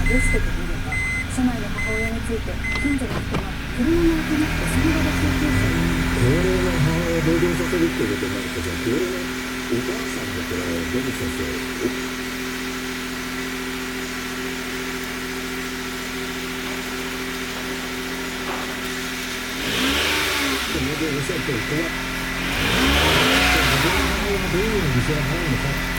エステと見れば、車内の母親について近所の人が車の音なくその場で救急車を呼ん高齢の母親を同乗させるっていうことになると、じゃあ高齢のお母さんだから出口先生、おっしゃる通り、自分の母親がどういうふうに犠牲を払うのか。